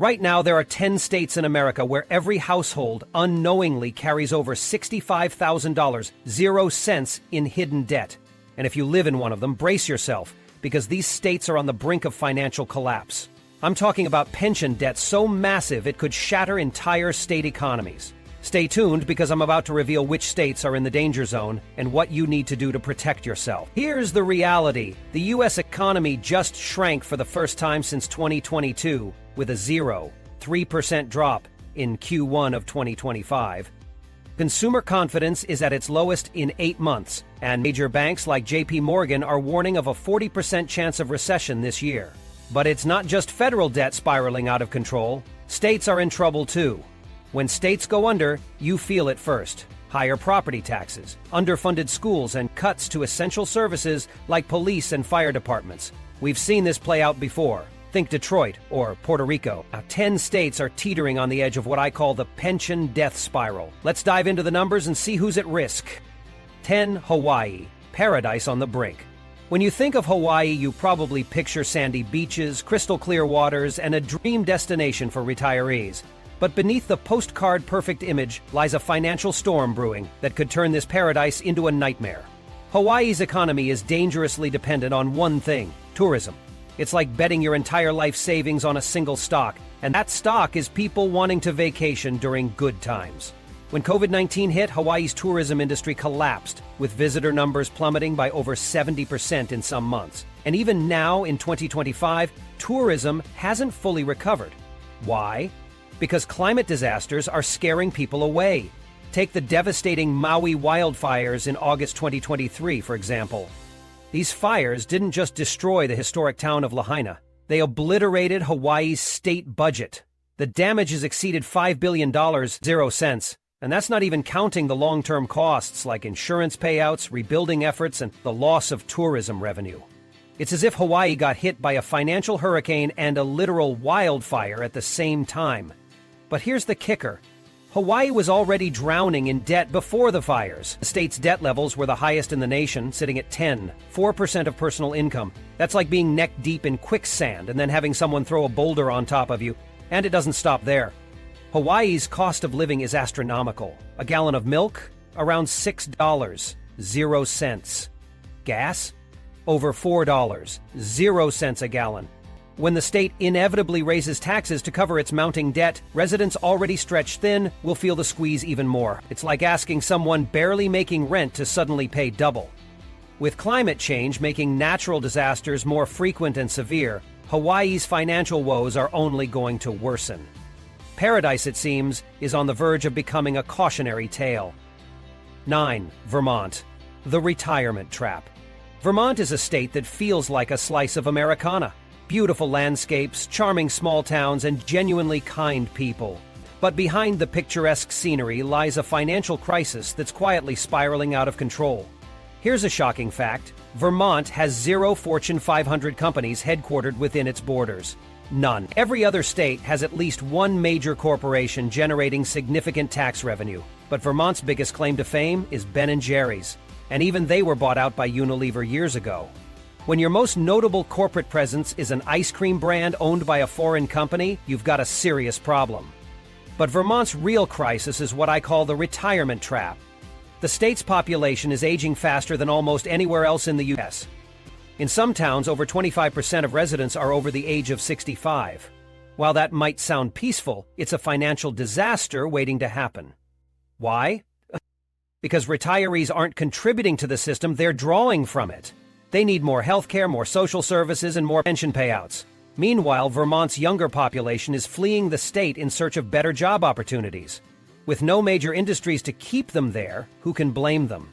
Right now, there are 10 states in America where every household unknowingly carries over $65,000, 0 cents in hidden debt. And if you live in one of them, brace yourself, because these states are on the brink of financial collapse. I'm talking about pension debt so massive it could shatter entire state economies. Stay tuned, because I'm about to reveal which states are in the danger zone and what you need to do to protect yourself. Here's the reality. The U.S. economy just shrank for the first time since 2022, with a 0.3% drop in Q1 of 2025. Consumer confidence is at its lowest in 8 months, and major banks like JP Morgan are warning of a 40% chance of recession this year. But it's not just federal debt spiraling out of control. States are in trouble too. When states go under, you feel it first. Higher property taxes, underfunded schools, and cuts to essential services like police and fire departments. We've seen this play out before. Think Detroit or Puerto Rico. Now, 10 states are teetering on the edge of what I call the pension death spiral. Let's dive into the numbers and see who's at risk. 10. Hawaii, paradise on the brink. When you think of Hawaii, you probably picture sandy beaches, crystal clear waters, and a dream destination for retirees. But beneath the postcard-perfect image lies a financial storm brewing that could turn this paradise into a nightmare. Hawaii's economy is dangerously dependent on one thing: tourism. It's like betting your entire life savings on a single stock, and that stock is people wanting to vacation during good times. When COVID-19 hit, Hawaii's tourism industry collapsed, with visitor numbers plummeting by over 70% in some months. And even now, in 2025, tourism hasn't fully recovered. Why? Because climate disasters are scaring people away. Take the devastating Maui wildfires in August 2023, for example. These fires didn't just destroy the historic town of Lahaina. They obliterated Hawaii's state budget. The damages exceeded $5 billion, 0 cents. And that's not even counting the long-term costs like insurance payouts, rebuilding efforts, and the loss of tourism revenue. It's as if Hawaii got hit by a financial hurricane and a literal wildfire at the same time. But here's the kicker. Hawaii was already drowning in debt before the fires. The state's debt levels were the highest in the nation, sitting at 4% of personal income. That's like being neck-deep in quicksand and then having someone throw a boulder on top of you. And it doesn't stop there. Hawaii's cost of living is astronomical. A gallon of milk? Around $6, 0 cents. Gas? Over $4, 0 cents a gallon. When the state inevitably raises taxes to cover its mounting debt, residents already stretched thin will feel the squeeze even more. It's like asking someone barely making rent to suddenly pay double. With climate change making natural disasters more frequent and severe, Hawaii's financial woes are only going to worsen. Paradise, it seems, is on the verge of becoming a cautionary tale. 9. Vermont, the retirement trap. Vermont is a state that feels like a slice of Americana. Beautiful landscapes, charming small towns, and genuinely kind people. But behind the picturesque scenery lies a financial crisis that's quietly spiraling out of control. Here's a shocking fact. Vermont has 0 Fortune 500 companies headquartered within its borders. None. Every other state has at least one major corporation generating significant tax revenue. But Vermont's biggest claim to fame is Ben & Jerry's. And even they were bought out by Unilever years ago. When your most notable corporate presence is an ice cream brand owned by a foreign company, you've got a serious problem. But Vermont's real crisis is what I call the retirement trap. The state's population is aging faster than almost anywhere else in the U.S. In some towns, over 25% of residents are over the age of 65. While that might sound peaceful, it's a financial disaster waiting to happen. Why? Because retirees aren't contributing to the system, they're drawing from it. They need more health care, more social services, and more pension payouts. Meanwhile, Vermont's younger population is fleeing the state in search of better job opportunities. With no major industries to keep them there, who can blame them?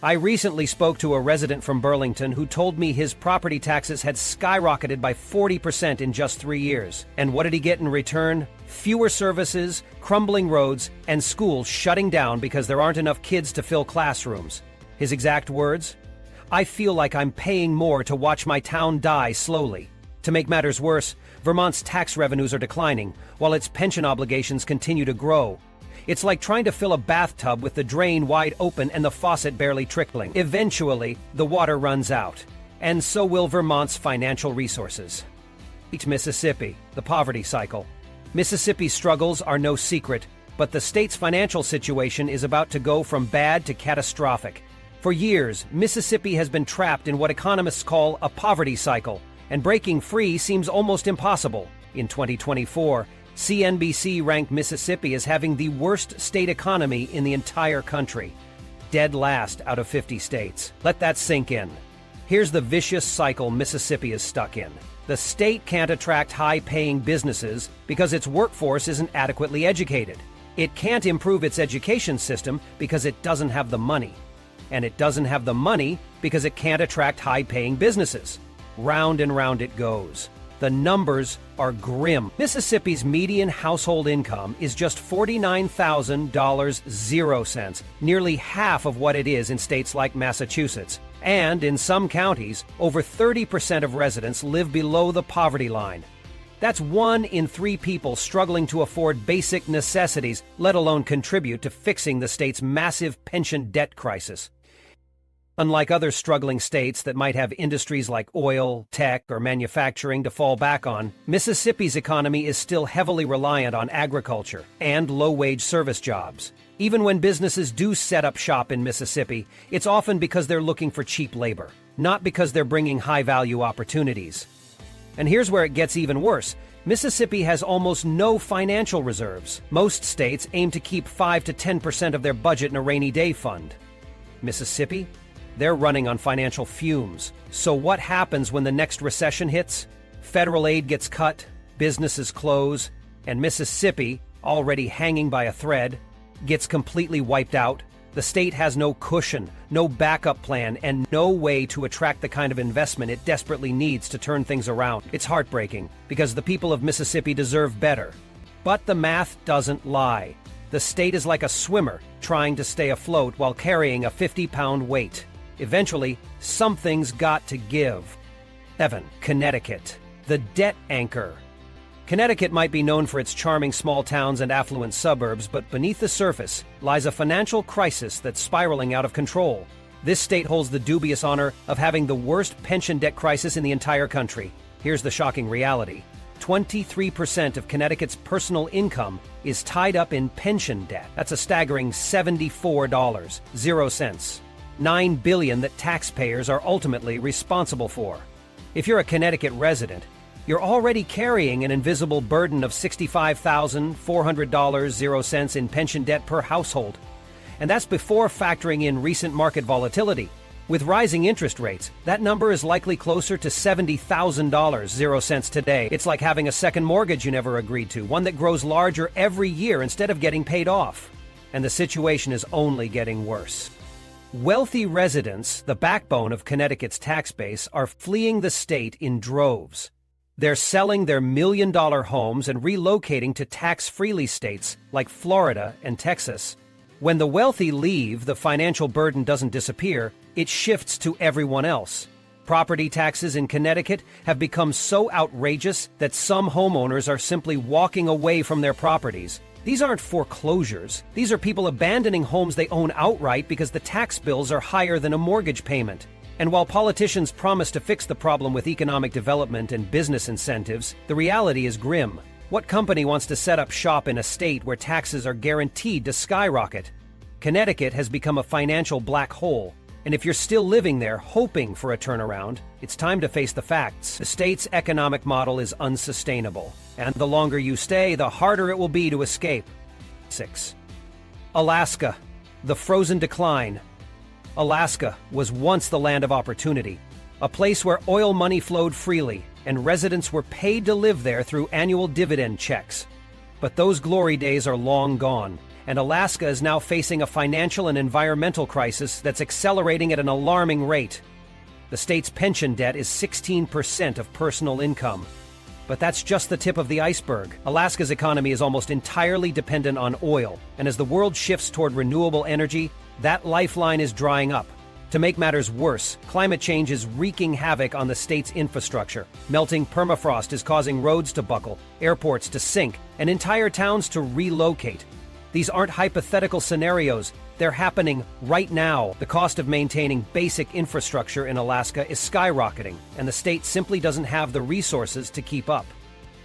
I recently spoke to a resident from Burlington who told me his property taxes had skyrocketed by 40% in just 3 years. And what did he get in return? Fewer services, crumbling roads, and schools shutting down because there aren't enough kids to fill classrooms. His exact words? I feel like I'm paying more to watch my town die slowly. To make matters worse, Vermont's tax revenues are declining, while its pension obligations continue to grow. It's like trying to fill a bathtub with the drain wide open and the faucet barely trickling. Eventually, the water runs out, and so will Vermont's financial resources. Each Mississippi, the poverty cycle. Mississippi's struggles are no secret, but the state's financial situation is about to go from bad to catastrophic. For years, Mississippi has been trapped in what economists call a poverty cycle, and breaking free seems almost impossible. In 2024, CNBC ranked Mississippi as having the worst state economy in the entire country, dead last out of 50 states. Let that sink in. Here's the vicious cycle Mississippi is stuck in. The state can't attract high-paying businesses because its workforce isn't adequately educated. It can't improve its education system because it doesn't have the money. And it doesn't have the money because it can't attract high-paying businesses. Round and round it goes. The numbers are grim. Mississippi's median household income is just $49,000, nearly half of what it is in states like Massachusetts. And in some counties, over 30% of residents live below the poverty line. That's 1 in 3 people struggling to afford basic necessities, let alone contribute to fixing the state's massive pension debt crisis. Unlike other struggling states that might have industries like oil, tech, or manufacturing to fall back on, Mississippi's economy is still heavily reliant on agriculture and low-wage service jobs. Even when businesses do set up shop in Mississippi, it's often because they're looking for cheap labor, not because they're bringing high-value opportunities. And here's where it gets even worse. Mississippi has almost no financial reserves. Most states aim to keep 5 to 10% of their budget in a rainy day fund. Mississippi? They're running on financial fumes. So what happens when the next recession hits? Federal aid gets cut, businesses close, and Mississippi, already hanging by a thread, gets completely wiped out. The state has no cushion, no backup plan, and no way to attract the kind of investment it desperately needs to turn things around. It's heartbreaking, because the people of Mississippi deserve better. But the math doesn't lie. The state is like a swimmer trying to stay afloat while carrying a 50-pound weight. Eventually, something's got to give. 7. Connecticut, the debt anchor. Connecticut might be known for its charming small towns and affluent suburbs, but beneath the surface lies a financial crisis that's spiraling out of control. This state holds the dubious honor of having the worst pension debt crisis in the entire country. Here's the shocking reality. 23% of Connecticut's personal income is tied up in pension debt. That's a staggering $74.00. $9 billion that taxpayers are ultimately responsible for. If you're a Connecticut resident, you're already carrying an invisible burden of $65,400.00 in pension debt per household. And that's before factoring in recent market volatility. With rising interest rates, that number is likely closer to $70,000.00 today. It's like having a second mortgage you never agreed to, one that grows larger every year instead of getting paid off. And the situation is only getting worse. Wealthy residents, the backbone of Connecticut's tax base, are fleeing the state in droves. They're selling their million-dollar homes and relocating to tax-free states like Florida and Texas. When the wealthy leave, the financial burden doesn't disappear, it shifts to everyone else. Property taxes in Connecticut have become so outrageous that some homeowners are simply walking away from their properties. These aren't foreclosures. These are people abandoning homes they own outright because the tax bills are higher than a mortgage payment. And while politicians promise to fix the problem with economic development and business incentives, the reality is grim. What company wants to set up shop in a state where taxes are guaranteed to skyrocket? Connecticut has become a financial black hole. And if you're still living there hoping for a turnaround, it's time to face the facts. The state's economic model is unsustainable. And the longer you stay, the harder it will be to escape. 6. Alaska, the frozen decline. Alaska was once the land of opportunity, a place where oil money flowed freely, and residents were paid to live there through annual dividend checks. But those glory days are long gone, and Alaska is now facing a financial and environmental crisis that's accelerating at an alarming rate. The state's pension debt is 16% of personal income. But that's just the tip of the iceberg. Alaska's economy is almost entirely dependent on oil, and as the world shifts toward renewable energy, that lifeline is drying up. To make matters worse, climate change is wreaking havoc on the state's infrastructure. Melting permafrost is causing roads to buckle, airports to sink, and entire towns to relocate. These aren't hypothetical scenarios. They're happening right now. The cost of maintaining basic infrastructure in Alaska is skyrocketing, and the state simply doesn't have the resources to keep up.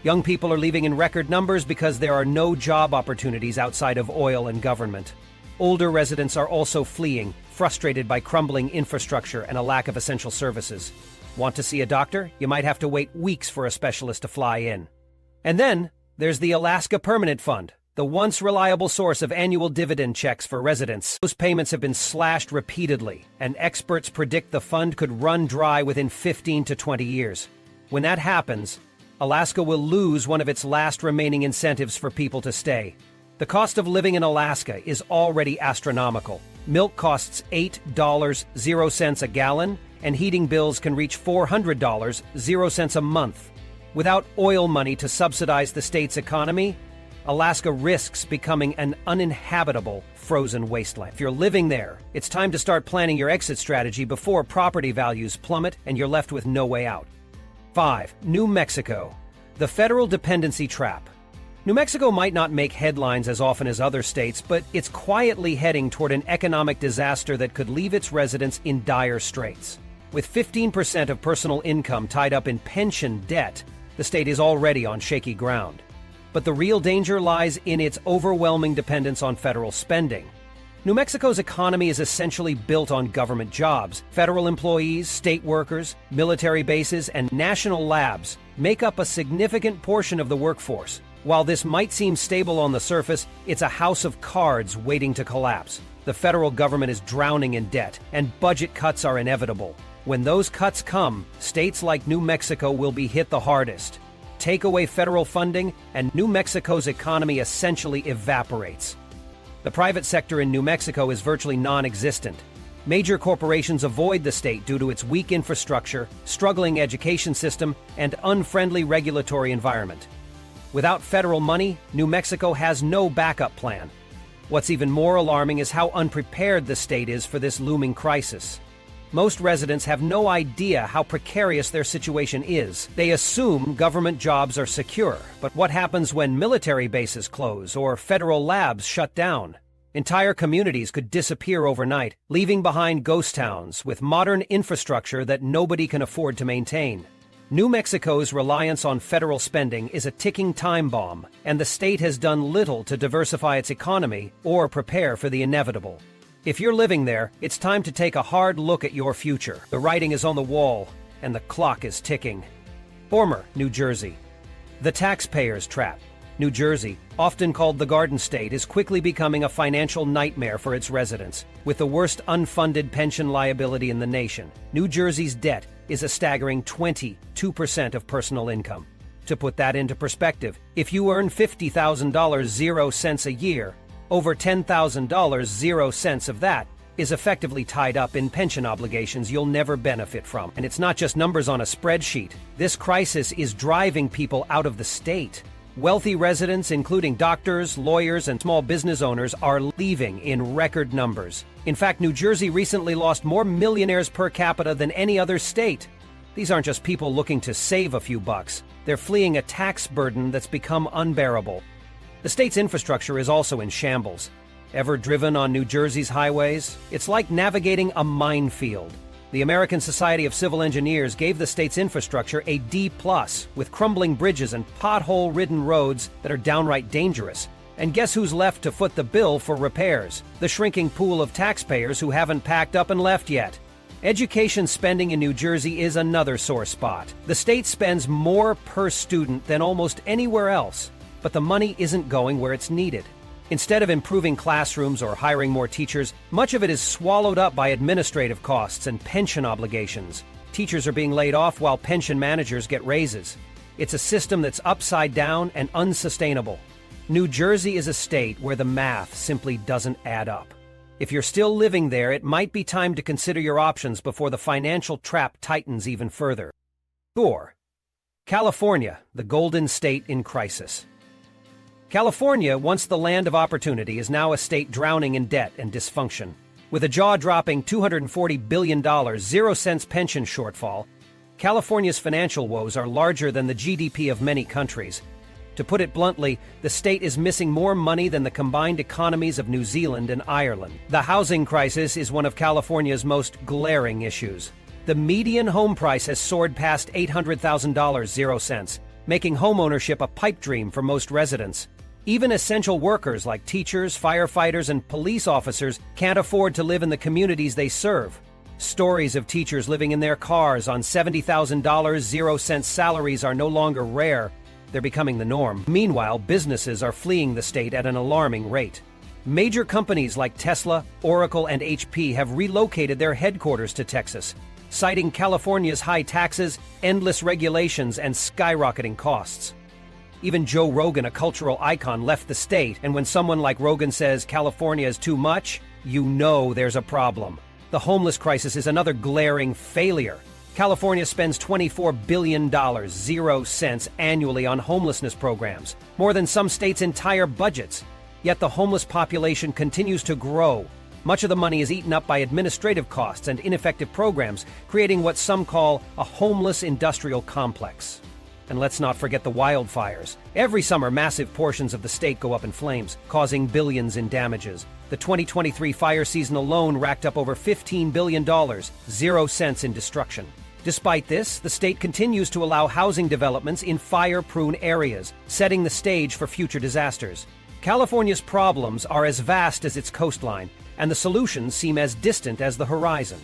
Young people are leaving in record numbers because there are no job opportunities outside of oil and government. Older residents are also fleeing, frustrated by crumbling infrastructure and a lack of essential services. Want to see a doctor? You might have to wait weeks for a specialist to fly in. And then, there's the Alaska Permanent Fund, the once reliable source of annual dividend checks for residents. Those payments have been slashed repeatedly, and experts predict the fund could run dry within 15 to 20 years. When that happens, Alaska will lose one of its last remaining incentives for people to stay. The cost of living in Alaska is already astronomical. Milk costs $8.00 a gallon, and heating bills can reach $400.00 a month. Without oil money to subsidize the state's economy, Alaska risks becoming an uninhabitable frozen wasteland. If you're living there, it's time to start planning your exit strategy before property values plummet and you're left with no way out. 5. New Mexico. The federal dependency trap. New Mexico might not make headlines as often as other states, but it's quietly heading toward an economic disaster that could leave its residents in dire straits. With 15% of personal income tied up in pension debt, the state is already on shaky ground. But the real danger lies in its overwhelming dependence on federal spending. New Mexico's economy is essentially built on government jobs. Federal employees, state workers, military bases, and national labs make up a significant portion of the workforce. While this might seem stable on the surface, it's a house of cards waiting to collapse. The federal government is drowning in debt, and budget cuts are inevitable. When those cuts come, states like New Mexico will be hit the hardest. Take away federal funding, and New Mexico's economy essentially evaporates. The private sector in New Mexico is virtually non-existent. Major corporations avoid the state due to its weak infrastructure, struggling education system, and unfriendly regulatory environment. Without federal money, New Mexico has no backup plan. What's even more alarming is how unprepared the state is for this looming crisis. Most residents have no idea how precarious their situation is. They assume government jobs are secure, but what happens when military bases close or federal labs shut down? Entire communities could disappear overnight, leaving behind ghost towns with modern infrastructure that nobody can afford to maintain. New Mexico's reliance on federal spending is a ticking time bomb, and the state has done little to diversify its economy or prepare for the inevitable. If you're living there, it's time to take a hard look at your future. The writing is on the wall, and the clock is ticking. Former New Jersey. The taxpayer's trap. New Jersey, often called the Garden State, is quickly becoming a financial nightmare for its residents. With the worst unfunded pension liability in the nation, New Jersey's debt is a staggering 22% of personal income. To put that into perspective, if you earn $50,000 0 cents a year, over $10,000 0 cents of that is effectively tied up in pension obligations you'll never benefit from. And it's not just numbers on a spreadsheet. This crisis is driving people out of the state. Wealthy residents, including doctors, lawyers, and small business owners, are leaving in record numbers. In fact, New Jersey recently lost more millionaires per capita than any other state. These aren't just people looking to save a few bucks. They're fleeing a tax burden that's become unbearable. The state's infrastructure is also in shambles. Ever driven on New Jersey's highways? It's like navigating a minefield. The American Society of Civil Engineers gave the state's infrastructure a D+, with crumbling bridges and pothole-ridden roads that are downright dangerous. And guess who's left to foot the bill for repairs? The shrinking pool of taxpayers who haven't packed up and left yet. Education spending in New Jersey is another sore spot. The state spends more per student than almost anywhere else, but the money isn't going where it's needed. Instead of improving classrooms or hiring more teachers, much of it is swallowed up by administrative costs and pension obligations. Teachers are being laid off while pension managers get raises. It's a system that's upside down and unsustainable. New Jersey is a state where the math simply doesn't add up. If you're still living there, it might be time to consider your options before the financial trap tightens even further. 4. California, the Golden State in crisis. California, once the land of opportunity, is now a state drowning in debt and dysfunction. With a jaw-dropping $240 billion 0 cents pension shortfall, California's financial woes are larger than the GDP of many countries. To put it bluntly, the state is missing more money than the combined economies of New Zealand and Ireland. The housing crisis is one of California's most glaring issues. The median home price has soared past $800,000 0 cents, making homeownership a pipe dream for most residents. Even essential workers like teachers, firefighters, and police officers can't afford to live in the communities they serve. Stories of teachers living in their cars on $70,000 0-cent salaries are no longer rare. They're becoming the norm. Meanwhile, businesses are fleeing the state at an alarming rate. Major companies like Tesla, Oracle, and HP have relocated their headquarters to Texas, citing California's high taxes, endless regulations, and skyrocketing costs. Even Joe Rogan, a cultural icon, left the state, and when someone like Rogan says California is too much, you know there's a problem. The homeless crisis is another glaring failure. California spends $24 billion, 0 cents, annually on homelessness programs, more than some states' entire budgets. Yet the homeless population continues to grow. Much of the money is eaten up by administrative costs and ineffective programs, creating what some call a homeless industrial complex. And let's not forget the wildfires. Every summer, massive portions of the state go up in flames, causing billions in damages. The 2023 fire season alone racked up over $15 billion, 0 cents in destruction. Despite this, the state continues to allow housing developments in fire-prone areas, setting the stage for future disasters. California's problems are as vast as its coastline, and the solutions seem as distant as the horizon.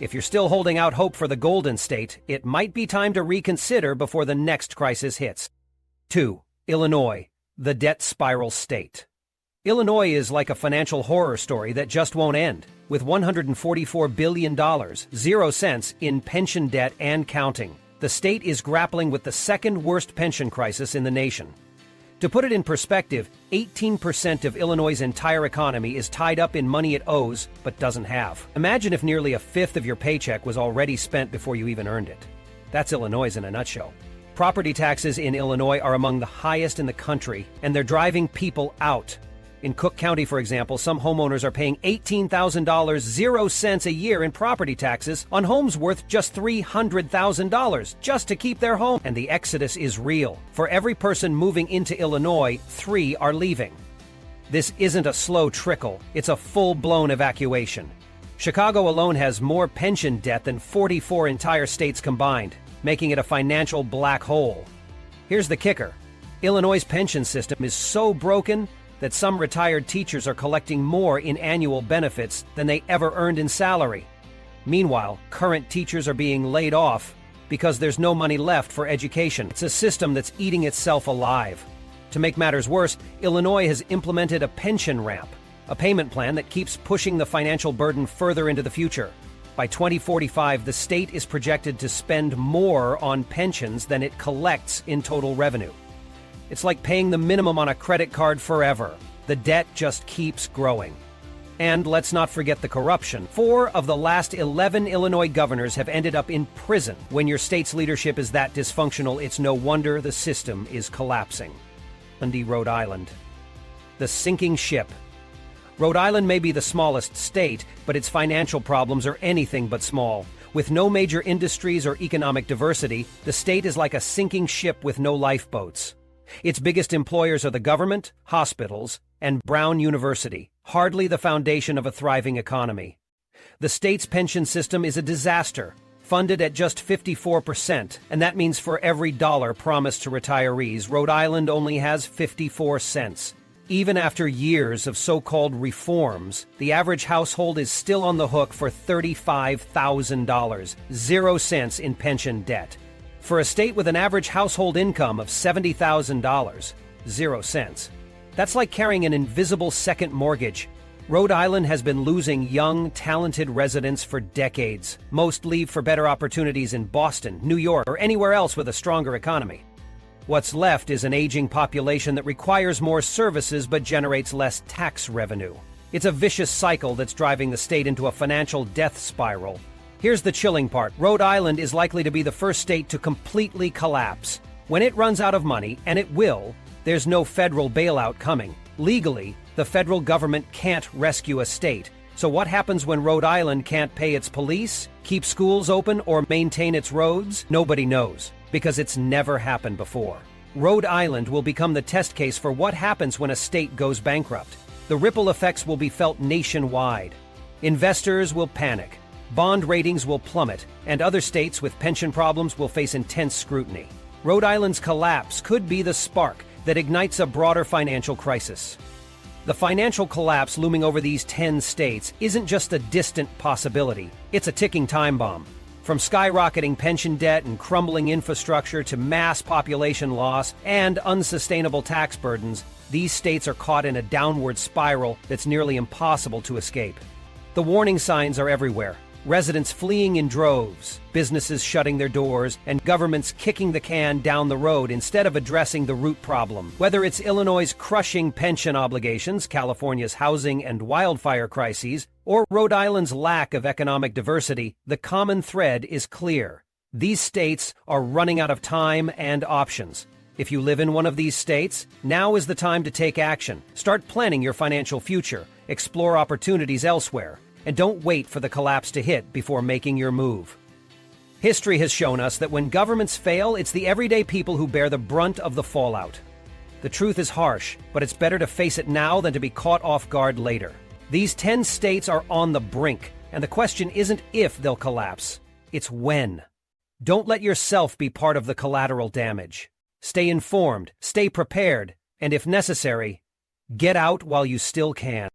If you're still holding out hope for the Golden State, it might be time to reconsider before the next crisis hits. 2. Illinois, the debt spiral state. Illinois is like a financial horror story that just won't end, with $144 billion, 0 cents, in pension debt and counting. The state is grappling with the second worst pension crisis in the nation. To put it in perspective, 18% of Illinois' entire economy is tied up in money it owes but doesn't have. Imagine if nearly a fifth of your paycheck was already spent before you even earned it. That's Illinois in a nutshell. Property taxes in Illinois are among the highest in the country, and they're driving people out. In Cook County, for example, some homeowners are paying $18,000, 0 cents a year in property taxes on homes worth just $300,000 just to keep their home. And the exodus is real. For every person moving into Illinois, 3 are leaving. This isn't a slow trickle, it's a full-blown evacuation. Chicago alone has more pension debt than 44 entire states combined, making it a financial black hole. Here's the kicker. Illinois' pension system is so broken that some retired teachers are collecting more in annual benefits than they ever earned in salary. Meanwhile, current teachers are being laid off because there's no money left for education. It's a system that's eating itself alive. To make matters worse, Illinois has implemented a pension ramp, a payment plan that keeps pushing the financial burden further into the future. By 2045, the state is projected to spend more on pensions than it collects in total revenue. It's like paying the minimum on a credit card forever. The debt just keeps growing. And let's not forget the corruption. 4 of the last 11 Illinois governors have ended up in prison. When your state's leadership is that dysfunctional, it's no wonder the system is collapsing. Rhode Island. The sinking ship. Rhode Island may be the smallest state, but its financial problems are anything but small. With no major industries or economic diversity, the state is like a sinking ship with no lifeboats. Its biggest employers are the government, hospitals, and Brown University, hardly the foundation of a thriving economy. The state's pension system is a disaster, funded at just 54%, and that means for every dollar promised to retirees, Rhode Island only has 54 cents. Even after years of so-called reforms, the average household is still on the hook for $35,000, 0 cents in pension debt. For a state with an average household income of $70,000, 0 cents. That's like carrying an invisible second mortgage. Rhode Island has been losing young, talented residents for decades. Most leave for better opportunities in Boston, New York, or anywhere else with a stronger economy. What's left is an aging population that requires more services but generates less tax revenue. It's a vicious cycle that's driving the state into a financial death spiral. Here's the chilling part. Rhode Island is likely to be the first state to completely collapse. When it runs out of money, and it will, there's no federal bailout coming. Legally, the federal government can't rescue a state. So what happens when Rhode Island can't pay its police, keep schools open, or maintain its roads? Nobody knows, because it's never happened before. Rhode Island will become the test case for what happens when a state goes bankrupt. The ripple effects will be felt nationwide. Investors will panic. Bond ratings will plummet, and other states with pension problems will face intense scrutiny. Rhode Island's collapse could be the spark that ignites a broader financial crisis. The financial collapse looming over these 10 states isn't just a distant possibility, it's a ticking time bomb. From skyrocketing pension debt and crumbling infrastructure to mass population loss and unsustainable tax burdens, these states are caught in a downward spiral that's nearly impossible to escape. The warning signs are everywhere. Residents fleeing in droves, businesses shutting their doors, and governments kicking the can down the road instead of addressing the root problem. Whether it's Illinois' crushing pension obligations, California's housing and wildfire crises, or Rhode Island's lack of economic diversity, the common thread is clear. These states are running out of time and options. If you live in one of these states, now is the time to take action. Start planning your financial future, explore opportunities elsewhere, and don't wait for the collapse to hit before making your move. History has shown us that when governments fail, it's the everyday people who bear the brunt of the fallout. The truth is harsh, but it's better to face it now than to be caught off guard later. These 10 states are on the brink, and the question isn't if they'll collapse, it's when. Don't let yourself be part of the collateral damage. Stay informed, stay prepared, and if necessary, get out while you still can.